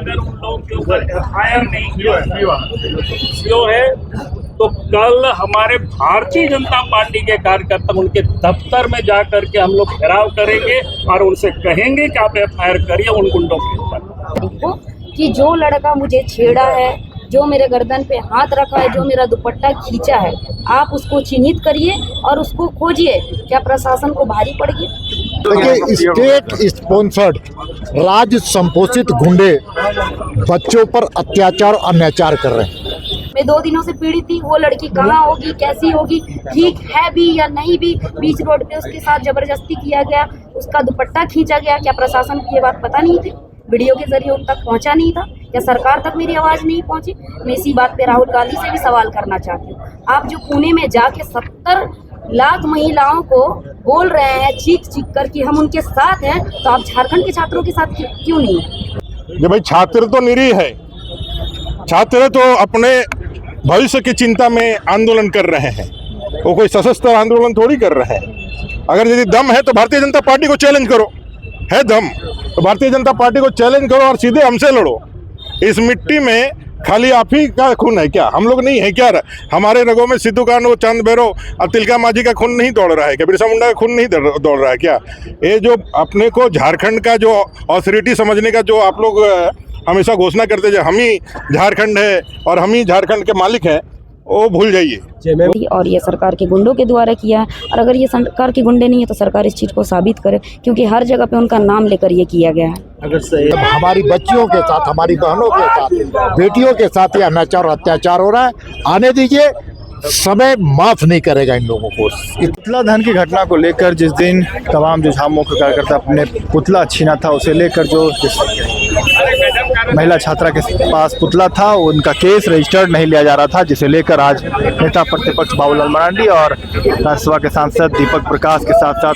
अगर उन लोगों के ऊपर FIR नहीं किया है तो कल हमारे भारतीय जनता पार्टी के कार्यकर्ता उनके दफ्तर में जा करके हम लोग घेराव करेंगे और उनसे कहेंगे कि आप FIR करिए उन गुंडों के ऊपर। कि जो लड़का मुझे छेड़ा है, जो मेरे गर्दन पे हाथ रखा है, जो मेरा दुपट्टा खींचा है, आप उसको चिन्हित करिए और उसको खोजिए। क्या प्रशासन को भारी पड़ेगी? देखिए, स्टेट स्पॉन्सर्ड राज्य संपोषित गुंडे बच्चों पर अत्याचार अत्याचार कर रहे हैं। मैं 2 दिनों से पीड़ित थी। वो लड़की कहाँ होगी, कैसी होगी, ठीक है भी या नहीं भी, बीच रोड पे उसके साथ जबरदस्ती किया गया, उसका दुपट्टा खींचा गया। क्या प्रशासन को ये बात पता नहीं थी? वीडियो के जरिए उन तक पहुंचा नहीं था? या सरकार तक मेरी आवाज़ नहीं पहुंची? मैं इसी बात पे राहुल गांधी से भी सवाल करना चाहती हूँ। आप जो पुणे में जाके 70 लाख महिलाओं को बोल रहे हैं चीख चीख कर कि हम उनके साथ हैं, तो आप झारखंड के छात्रों के साथ क्यों नहीं है? ये भाई छात्र तो निरीह है, छात्र तो अपने भविष्य की चिंता में आंदोलन कर रहे हैं, वो कोई सशस्त्र आंदोलन थोड़ी कर रहे हैं। अगर यदि दम है तो भारतीय जनता पार्टी को चैलेंज करो, है दम तो भारतीय जनता पार्टी को चैलेंज करो और सीधे हमसे लड़ो। इस मिट्टी में खाली आप ही का खून है क्या? हम लोग नहीं है क्या? हमारे रगों में सिद्धू कान्हू, चांद भैरव और तिलका मांझी का खून नहीं दौड़ रहा है क्या? बिरसा मुंडा का खून नहीं दौड़ रहा है क्या? ये जो अपने को झारखंड का जो ऑथोरिटी समझने का जो आप लोग हमेशा घोषणा करते जो हम ही झारखंड है और हम ही झारखंड के मालिक हैं, वो भूल जाइए। और ये सरकार के गुंडों के द्वारा किया है। और अगर ये सरकार के गुंडे नहीं है तो सरकार इस चीज़ को साबित करे, क्योंकि हर जगह पे उनका नाम लेकर ये किया गया है। अगर हमारी बच्चियों के साथ, हमारी बहनों के साथ, बेटियों के साथ ये अनाचार और अत्याचार हो रहा है, आने दीजिए, समय माफ नहीं करेगा इन लोगों को। पुतला दहन की घटना को लेकर जिस दिन तमाम जो झामुमो कार्यकर्ता अपने पुतला छीना था, उसे लेकर जो महिला छात्रा के पास पुतला था उनका केस रजिस्टर्ड नहीं लिया जा रहा था, जिसे लेकर आज नेता प्रतिपक्ष बाबूलाल मरांडी और राज्यसभा के सांसद दीपक प्रकाश के साथ साथ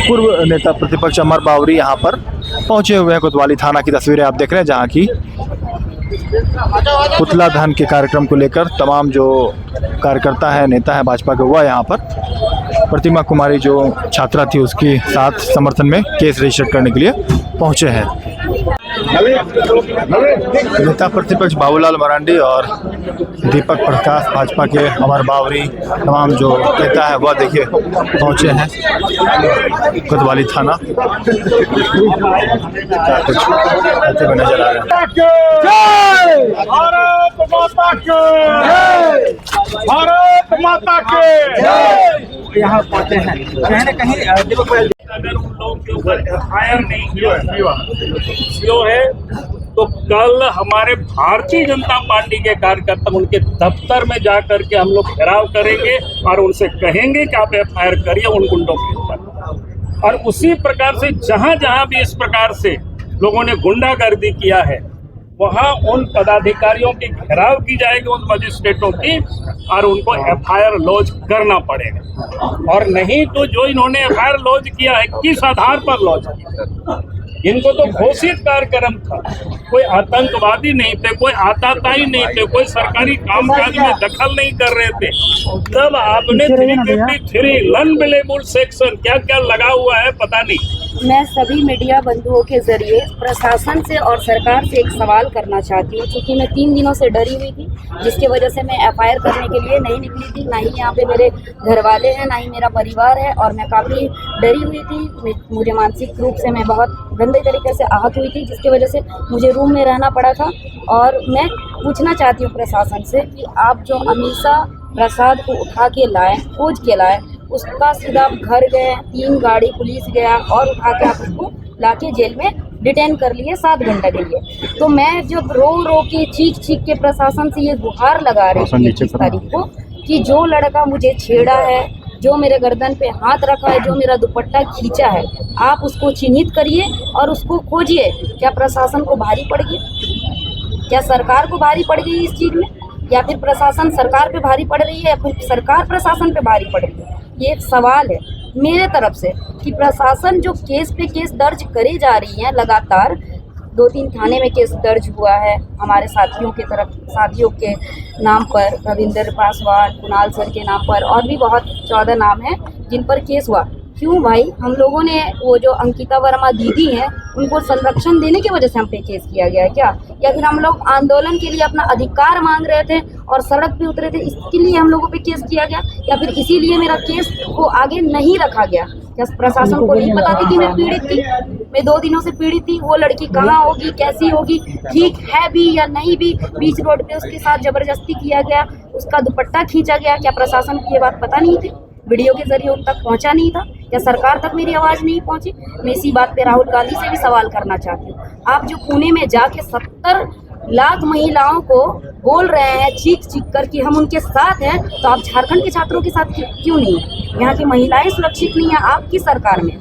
पूर्व नेता प्रतिपक्ष अमर बावरी यहाँ पर पहुंचे हुए हैं। कोतवाली थाना की तस्वीरें आप देख रहे हैं, जहाँ की पुतला दहन के कार्यक्रम को लेकर तमाम जो कार्यकर्ता है, नेता है भाजपा के, वह यहाँ पर प्रतिमा कुमारी जो छात्रा थी उसके साथ समर्थन में केस रजिस्टर करने के लिए पहुंचे हैं। नेता प्रतिपक्ष बाबूलाल मरांडी और दीपक प्रकाश भाजपा के, अमर बावरी, तमाम जो नेता है वह देखिए पहुंचे हैं कोतवाली थाना। कुछ कहते हुए नजर आ रहे हैं। भारत माता के, भारत माता के। यहाँ पहुंचे हैं कहीं न कहीं। अगर उन लोगों के ऊपर FIR नहीं किया है तो कल हमारे भारतीय जनता पार्टी के कार्यकर्ता उनके दफ्तर में जा करके हम लोग घेराव करेंगे और उनसे कहेंगे कि आप FIR करिए उन गुंडों के ऊपर। और उसी प्रकार से जहां जहां भी इस प्रकार से लोगों ने गुंडागर्दी किया है, वहां उन पदाधिकारियों की घेराव की जाएगी, उन मजिस्ट्रेटों की, और उनको FIR लॉन्च करना पड़ेगा। और नहीं तो जो इन्होंने FIR लॉन्च किया है, किस आधार पर लॉन्च किया? इनको तो घोषित कार्यक्रम था, कोई आतंकवादी नहीं थे, कोई आताताई नहीं थे, कोई सरकारी कामकाज में दखल नहीं कर रहे थे। तब आपने 353 अनबिलेबल सेक्शन क्या क्या लगा हुआ है पता नहीं। मैं सभी मीडिया बंधुओं के जरिए प्रशासन से और सरकार से एक सवाल करना चाहती हूँ, क्योंकि मैं 3 दिनों से डरी हुई थी, जिसकी वजह से मैं FIR करने के लिए नहीं निकली थी। ना ही यहाँ पे मेरे घर वाले हैं, ना ही मेरा परिवार है, और मैं काफ़ी डरी हुई थी। मुझे मानसिक रूप से मैं बहुत गंदे तरीके से आहत हुई थी, जिसकी वजह से मुझे रूम में रहना पड़ा था। और मैं पूछना चाहती हूँ प्रशासन से कि आप जो अमीषा प्रसाद को उठा के लाए, खोज के लाए, उसका सीधा आप घर गए, 3 गाड़ी पुलिस गया और उठा के आप उसको लाके जेल में डिटेन कर लिए 7 घंटे के लिए। तो मैं जब रो के चीख के प्रशासन से ये गुहार लगा रही थी 21 तारीख को कि जो लड़का मुझे छेड़ा है, जो मेरे गर्दन पे हाथ रखा है, जो मेरा दुपट्टा खींचा है, आप उसको चिन्हित करिए और उसको खोजिए। क्या प्रशासन को भारी पड़ेगी? क्या सरकार को भारी पड़ गई इस चीज़ में, या फिर प्रशासन सरकार पे भारी पड़ रही है, या फिर सरकार प्रशासन पे भारी पड़ रही है? ये एक सवाल है मेरे तरफ से कि प्रशासन जो केस पे केस दर्ज करे जा रही है लगातार, 2-3 थाने में केस दर्ज हुआ है हमारे साथियों के नाम पर, रविंद्र पासवान, कुणाल सर के नाम पर, और भी बहुत 14 नाम हैं जिन पर केस हुआ। क्यों भाई? हम लोगों ने वो जो अंकिता वर्मा दीदी हैं उनको संरक्षण देने की वजह से हम पे केस किया गया है क्या? या फिर हम लोग आंदोलन के लिए अपना अधिकार मांग रहे थे और सड़क पे उतरे थे, इसके लिए हम लोगों पे केस किया गया? या फिर इसीलिए मेरा केस को आगे नहीं रखा गया? क्या प्रशासन को नहीं पता थी कि मैं पीड़ित थी? मैं 2 दिनों से पीड़ित थी। वो लड़की कहाँ होगी, कैसी होगी, ठीक है भी या नहीं भी, बीच रोड पे उसके साथ जबरदस्ती किया गया, उसका दुपट्टा खींचा गया, क्या प्रशासन को ये बात पता नहीं थी? वीडियो के जरिए उन तक पहुंचा नहीं था? या सरकार तक मेरी आवाज़ नहीं पहुंची? मैं इसी बात पे राहुल गांधी से भी सवाल करना चाहती हूँ। आप जो पुणे में जाके 70 लाख महिलाओं को बोल रहे हैं चीख चीख कर कि हम उनके साथ हैं, तो आप झारखंड के छात्रों के साथ क्यों नहीं है? यहाँ की महिलाएं सुरक्षित नहीं है आपकी सरकार में।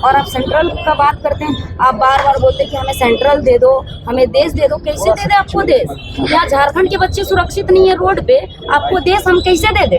और आप सेंट्रल का बात करते हैं, आप बार बार बोलते हैं कि हमें सेंट्रल दे दो, हमें देश दे दो। कैसे दे दे आपको देश? यहाँ झारखंड के बच्चे सुरक्षित नहीं है रोड पे, आपको देश हम कैसे दे दे?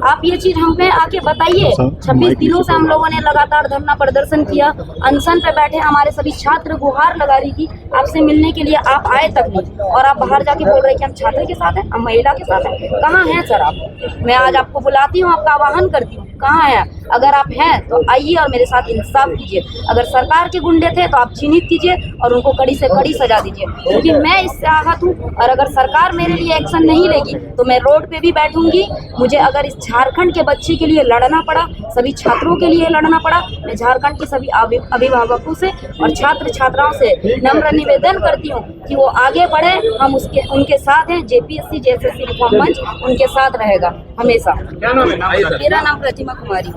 आप ये चीज हमें आके बताइए। 26 दिनों से हम लोगों ने लगातार धरना प्रदर्शन किया, अनशन पे बैठे, हमारे सभी छात्र गुहार लगा रही थी आपसे मिलने के लिए, आप आए तक नहीं। और आप बाहर जाके बोल रहे हैं कि हम छात्र के साथ हैं, हम महिला के साथ हैं। कहाँ हैं सर आप? मैं आज आपको बुलाती हूँ, आपका आह्वान करती हूँ, कहाँ हैं? अगर आप हैं तो आइए और मेरे साथ इंसाफ कीजिए। अगर सरकार के गुंडे थे तो आप चिन्हित कीजिए और उनको कड़ी से कड़ी सजा दीजिए, क्योंकि मैं इससे आहत हूँ। और अगर सरकार मेरे लिए एक्शन नहीं लेगी तो मैं रोड पे भी बैठूंगी। मुझे अगर इस झारखंड के बच्चे के लिए लड़ना पड़ा, सभी छात्रों के लिए लड़ना पड़ा, मैं झारखंड के सभी अभिभावकों से और छात्र छात्राओं से नम्र निवेदन करती हूँ कि वो आगे बढ़े। हम उनके साथ हैं। JPSC JSSC रिफॉर्म मंच उनके साथ रहेगा हमेशा। मेरा नाम प्रतिमा कुमारी है।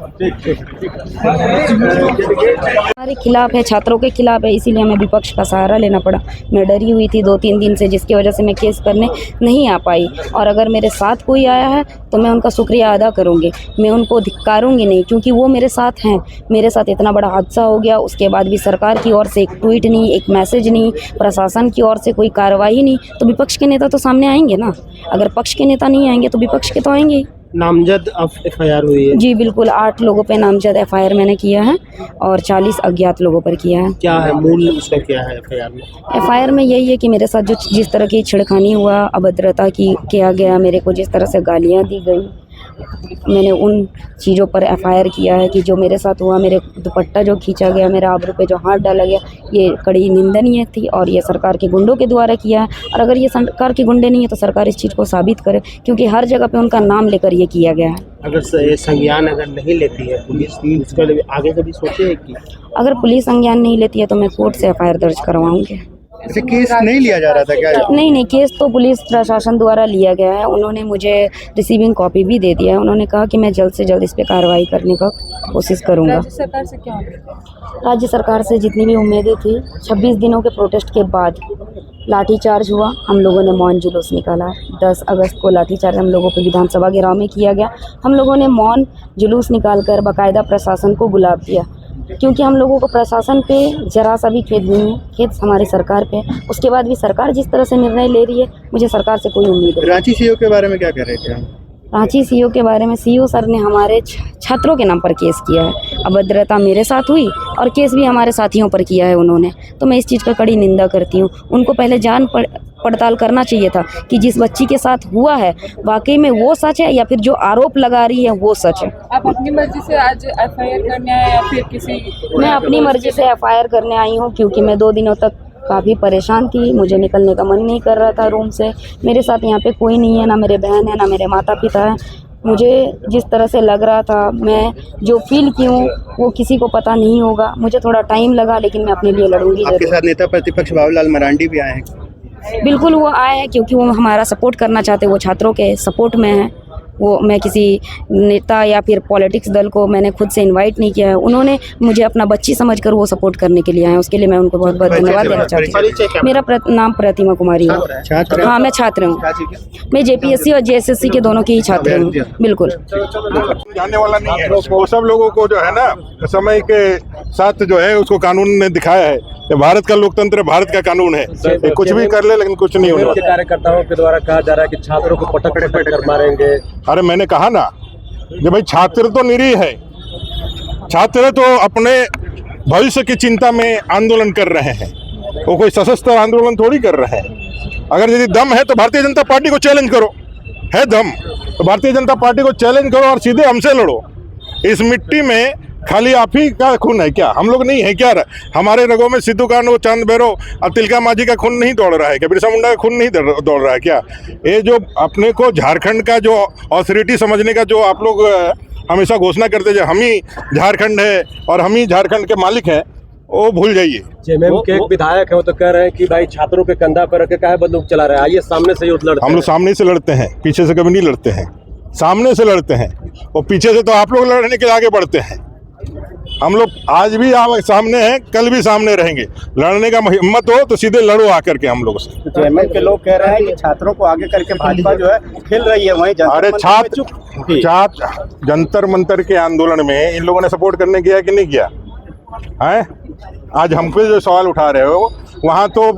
हमारे खिलाफ है, छात्रों के खिलाफ है, इसीलिए हमें विपक्ष का सहारा लेना पड़ा। मैं डरी हुई थी 2-3 दिन से, जिसकी वजह से मैं केस करने नहीं आ पाई। और अगर मेरे साथ कोई आया है तो मैं उनका शुक्रिया अदा करूंगी, मैं उनको धिक्कारूंगी नहीं, क्योंकि वो मेरे साथ हैं। मेरे साथ इतना बड़ा हादसा हो गया, उसके बाद भी सरकार की ओर से एक ट्वीट नहीं, एक मैसेज नहीं, प्रशासन की ओर से कोई कार्रवाई नहीं, तो विपक्ष के नेता तो सामने आएंगे ना। अगर पक्ष के नेता नहीं आएंगे तो विपक्ष के तो आएंगे ही। नामजद FIR हुई है? जी बिल्कुल, 8 लोगों पे नामजद FIR मैंने किया है और 40 अज्ञात लोगों पर किया है। क्या है मूल उसका, क्या है FIR में? FIR में यही है कि मेरे साथ जो जिस तरह की छिड़खानी हुआ, अभद्रता की किया गया, मेरे को जिस तरह से गालियाँ दी गई, मैंने उन चीज़ों पर FIR किया है कि जो मेरे साथ हुआ, मेरे दुपट्टा जो खींचा गया, मेरे आबरू पे जो हाथ डाला गया, ये कड़ी निंदनीय थी और ये सरकार के गुंडों के द्वारा किया है। और अगर ये सरकार के गुंडे नहीं है तो सरकार इस चीज़ को साबित करे, क्योंकि हर जगह पे उनका नाम लेकर ये किया गया है। अगर संज्ञान अगर नहीं लेती है पुलिस, उसका आगे कभी सोचे है कि अगर पुलिस संज्ञान नहीं लेती है तो मैं कोर्ट से FIR दर्ज करवाऊँगी। इसे केस नहीं लिया जा रहा था क्या? नहीं, केस तो पुलिस प्रशासन द्वारा लिया गया है। उन्होंने मुझे रिसीविंग कॉपी भी दे दिया है। उन्होंने कहा कि मैं जल्द से जल्द इस पे कार्रवाई करने का कोशिश करूंगा। राज्य सरकार से क्या उम्मीद है? राज्य सरकार से जितनी भी उम्मीदें थी, 26 दिनों के प्रोटेस्ट के बाद लाठीचार्ज हुआ, हम लोगों ने मौन जुलूस निकाला। 10 अगस्त को लाठीचार्ज हम लोगों पर विधानसभा घेराव में किया गया। हम लोगों ने मौन जुलूस निकाल कर बाकायदा प्रशासन को गुलाब दिया, क्योंकि हम लोगों को प्रशासन पे जरा सा भी खेद नहीं है, खेद हमारी सरकार पे। उसके बाद भी सरकार जिस तरह से निर्णय ले रही है, मुझे सरकार से कोई उम्मीद है। रांची CO के बारे में क्या कह रहे थे? रांची CO के बारे में CO सर ने हमारे छात्रों के नाम पर केस किया है। अभद्रता मेरे साथ हुई और केस भी हमारे साथियों पर किया है उन्होंने, तो मैं इस चीज़ का कड़ी निंदा करती हूँ। उनको पहले जान पड़ताल करना चाहिए था कि जिस बच्ची के साथ हुआ है वाकई में वो सच है या फिर जो आरोप लगा रही है वो सच है। आप अपनी मर्जी से आज FIR करने आए या फिर किसी? मैं अपनी मर्जी से FIR करने आई हूँ, क्योंकि मैं 2 दिनों तक काफ़ी परेशान थी। मुझे निकलने का मन नहीं कर रहा था रूम से। मेरे साथ यहाँ पे कोई नहीं है, ना मेरे बहन है, ना मेरे माता पिता है। मुझे जिस तरह से लग रहा था, मैं जो फील की हूँ वो किसी को पता नहीं होगा। मुझे थोड़ा टाइम लगा, लेकिन मैं अपने लिए लड़ूंगी। आपके साथ नेता प्रतिपक्ष बाबूलाल मरांडी भी आए हैं? बिल्कुल वो आए हैं, क्योंकि वो हमारा सपोर्ट करना चाहते हैं, वो छात्रों के सपोर्ट में है। वो मैं किसी नेता या फिर पॉलिटिक्स दल को मैंने खुद से इनवाइट नहीं किया है। उन्होंने मुझे अपना बच्ची समझकर वो सपोर्ट करने के लिए आए हैं। उसके लिए मैं उनको बहुत बहुत धन्यवाद देना चाहती हूँ। मेरा नाम प्रतिमा कुमारी है। हाँ, मैं छात्र हूँ। मैं JPSC और JSSC के दोनों की ही छात्र हूँ। बिल्कुल जाने वाला नहीं है। वो सब लोगों को जो है ना, समय के साथ जो है उसको कानून ने दिखाया है। ये भारत का लोकतंत्र, भारत का कानून है। ये कुछ भी कर ले लेकिन कुछ नहीं होने वाला। कार्यकर्ताओं के द्वारा कहा जा रहा है कि छात्रों को पटक कर मारेंगे। अरे मैंने कहा ना कि भाई छात्र तो निरीह है, छात्र तो अपने भविष्य की चिंता में आंदोलन कर रहे हैं। वो कोई सशस्त्र आंदोलन थोड़ी कर रहे हैं। अगर यदि दम है तो भारतीय जनता पार्टी को चैलेंज करो। है दम तो भारतीय जनता पार्टी को चैलेंज करो और सीधे हमसे लड़ो। इस मिट्टी में खाली आप ही का खून है क्या? हम लोग नहीं है क्या? हमारे रगों में सिद्धू कान्हू, चांद भैरव और तिलका मांझी का खून नहीं दौड़ रहा है क्या? बिरसा मुंडा का खून नहीं दौड़ रहा है क्या? ये जो अपने को झारखंड का जो ऑथोरिटी समझने का जो आप लोग हमेशा घोषणा करते हैं हम ही झारखंड है और हम ही झारखंड के मालिक हैं, वो भूल जाइए। जेएमएम के एक विधायक है, वो तो कह रहे हैं कि भाई छात्रों के कंधा पर रख के काहे बंदूक चला रहे हैं, आइए सामने से युद्ध लड़ते हैं। हम लोग सामने से लड़ते हैं, पीछे से कभी नहीं लड़ते हैं, सामने से लड़ते हैं। और पीछे से तो आप लोग लड़ने के आगे बढ़ते हैं। हम लोग आज भी सामने हैं, कल भी सामने रहेंगे। लड़ने का हिम्मत हो तो सीधे लड़ो आकर के हम लोग से। जेएमएम के लोग कह रहे हैं कि छात्रों को आगे करके भाजपा जो है खेल रही है, वहीं अरे छात्र जंतर मंतर के आंदोलन में इन लोगों ने सपोर्ट करने किया कि नहीं किया है? आज हम पे जो सवाल उठा रहे हो, वहाँ तो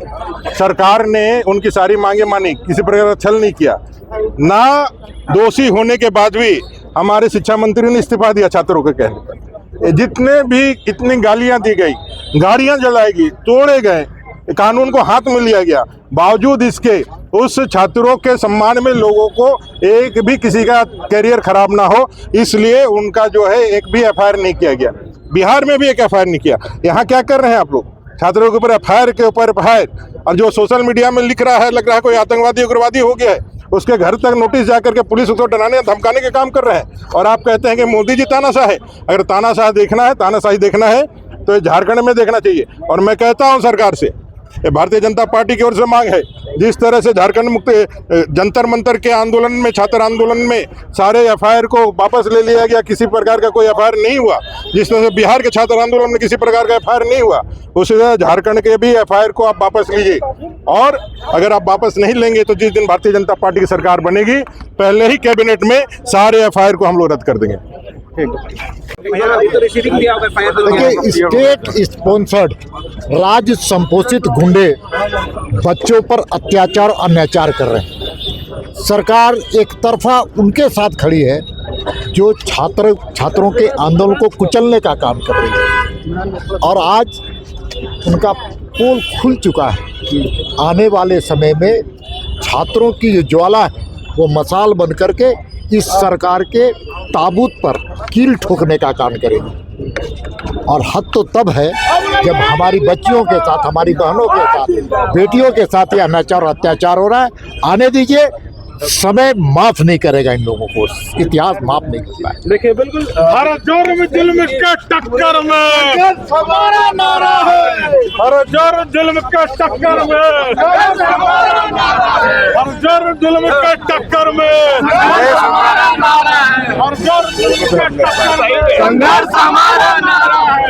सरकार ने उनकी सारी मांगे मानी, किसी प्रकार का छल नहीं किया ना। दोषी होने के बाद भी हमारे शिक्षा मंत्री ने इस्तीफा दिया छात्रों के कहने पर। जितने भी इतनी गालियां दी गई, गाड़ियां जलाई गई, तोड़े गए, कानून को हाथ में लिया गया, बावजूद इसके उस छात्रों के सम्मान में लोगों को एक भी किसी का करियर खराब ना हो, इसलिए उनका जो है एक भी एफआईआर नहीं किया गया। बिहार में भी एक एफआईआर नहीं किया। यहाँ क्या कर रहे हैं आप लोग? छात्रों के ऊपर एफआईआर के ऊपर एफआईआर, और जो सोशल मीडिया में लिख रहा है, लग रहा है कोई आतंकवादी उग्रवादी हो गया है, उसके घर तक नोटिस जाकर के पुलिस उसको डराने धमकाने के काम कर रहे हैं। और आप कहते हैं कि मोदी जी तानाशाह है। अगर तानाशाह देखना है, तानाशाही देखना है तो झारखंड में देखना चाहिए। और मैं कहता हूं सरकार से, ये भारतीय जनता पार्टी की ओर से मांग है, जिस तरह से झारखंड मुक्त जंतर मंतर के आंदोलन में, छात्र आंदोलन में सारे एफआईआर को वापस ले लिया गया, किसी प्रकार का कोई एफआईआर नहीं हुआ। जिस तरह से बिहार के छात्र आंदोलन में किसी प्रकार का एफआईआर नहीं हुआ, उसी तरह झारखंड के भी एफआईआर को आप वापस लीजिए। और अगर आप वापस नहीं लेंगे तो जिस दिन भारतीय जनता पार्टी की सरकार बनेगी, पहले ही कैबिनेट में सारे एफआईआर को हम लोग रद्द कर देंगे। देखिए, स्टेट स्पॉन्सर्ड राज्य संपोषित गुंडे बच्चों पर अत्याचार अत्याचार कर रहे हैं। सरकार एक तरफा उनके साथ खड़ी है जो छात्रों के आंदोलन को कुचलने का काम कर रही है। और आज उनका पोल खुल चुका है कि आने वाले समय में छात्रों की जो ज्वाला है वो मसाल बन करके इस सरकार के ताबूत पर कील ठोकने का काम करेगी। और हद तो तब है जब हमारी बच्चियों के साथ, हमारी बहनों के साथ, बेटियों के साथ यह अनाचार और अत्याचार हो रहा है। आने दीजिए, समय माफ नहीं करेगा इन लोगों को, इतिहास माफ नहीं करता है। देखिए बिल्कुल हर जोर में जुल्म के टक्कर में हमारा नारा है। हर जोर जुल्म के टक्कर में हमारा नारा है। हर जोर जुल्म के टक्कर में हमारा नारा है। हर जोर जुल्म के टक्कर में संघर्ष हमारा नारा है।